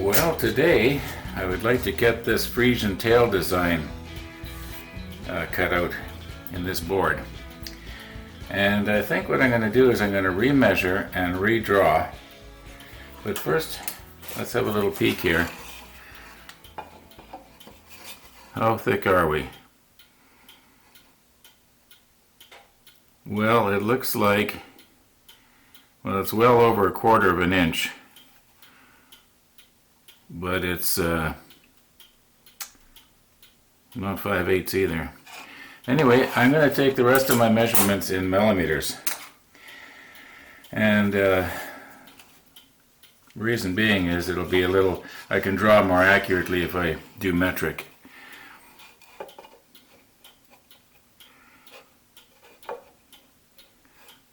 Well, today I would like to get this Frisian tail design cut out in this board. And I think what I'm going to do is I'm going to remeasure and redraw. But first, let's have a little peek here. How thick are we? Well, it looks like, well, it's well over 1/4 of an inch. But it's not 5/8 either. Anyway, I'm going to take the rest of my measurements in millimeters. And reason being is it'll be a little, I can draw more accurately if I do metric.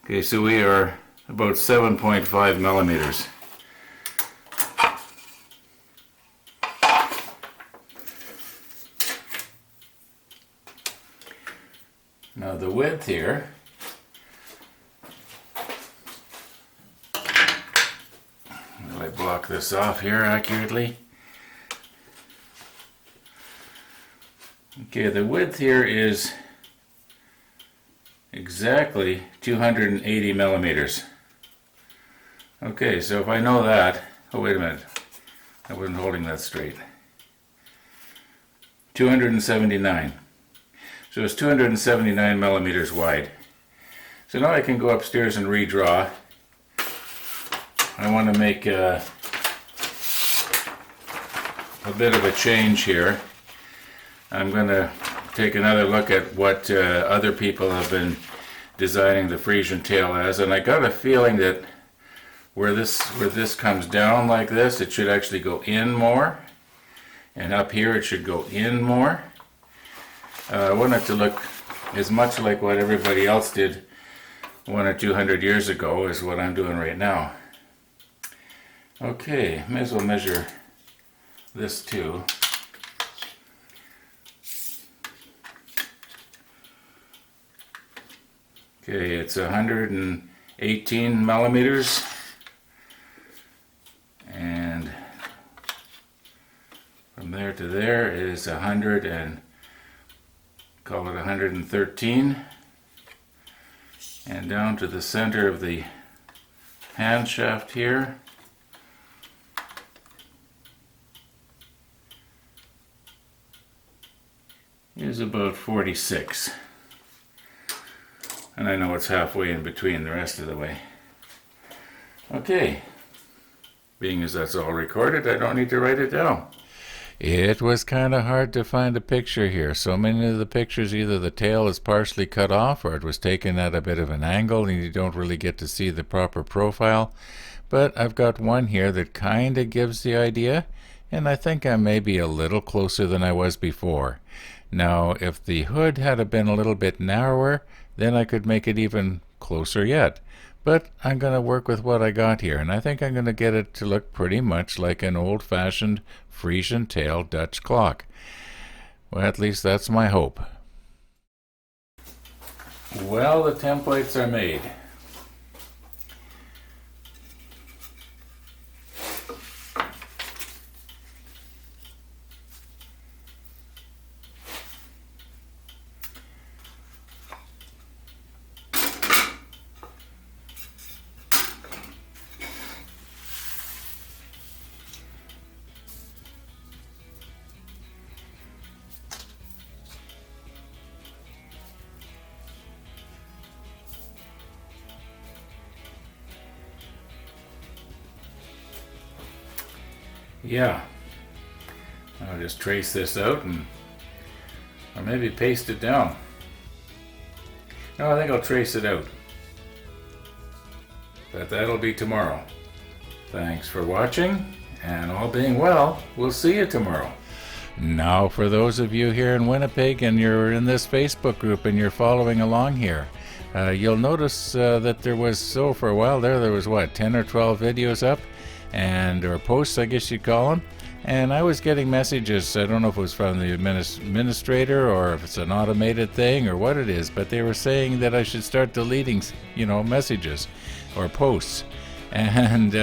Okay, so we are about 7.5 millimeters. Now the width here, will I block this off here accurately? Okay, the width here is exactly 280 millimeters. Okay, so if I know that, oh wait a minute, I wasn't holding that straight. 279. So it's 279 millimeters wide. So now I can go upstairs and redraw. I want to make a bit of a change here. I'm going to take another look at what other people have been designing the Frisian tail as, and I got a feeling that where this comes down like this, it should actually go in more, and up here it should go in more. I want it to look as much like what everybody else did 100 or 200 years ago is what I'm doing right now. Okay, may as well measure this too. Okay, it's 118 millimeters, and from there to there is 100 and call it 113, and down to the center of the hand shaft here is about 46. And I know it's halfway in between the rest of the way. Okay, being as that's all recorded, I don't need to write it down. It was kind of hard to find a picture here. So many of the pictures, either the tail is partially cut off or it was taken at a bit of an angle and you don't really get to see the proper profile. But I've got one here that kind of gives the idea, and I think I may be a little closer than I was before. Now, if the hood had been a little bit narrower, then I could make it even closer yet. But I'm going to work with what I got here, and I think I'm going to get it to look pretty much like an old-fashioned Frisian tail Dutch clock. Well, at least that's my hope. Well, the templates are made. Yeah, I'll just trace this out and or maybe paste it down. No, I think I'll trace it out. But that'll be tomorrow. Thanks for watching, and all being well, we'll see you tomorrow. Now for those of you here in Winnipeg and you're in this Facebook group and you're following along here, you'll notice that there was, for a while there was what, 10 or 12 videos up? Or posts, I guess you'd call them, and I was getting messages. I don't know if it was from the administrator or if it's an automated thing or what it is, but they were saying that I should start deleting, messages or posts. And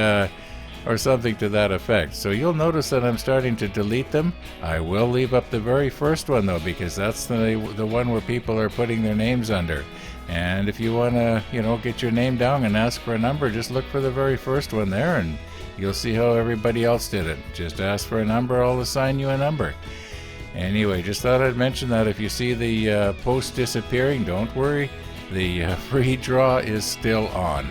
or something to that effect. So you'll notice that I'm starting to delete them. I will leave up the very first one though, because that's the one where people are putting their names under. And if you want to, get your name down and ask for a number, just look for the very first one there, and you'll see how everybody else did it. Just ask for a number, I'll assign you a number. Anyway, just thought I'd mention that if you see the post disappearing, don't worry. The free draw is still on.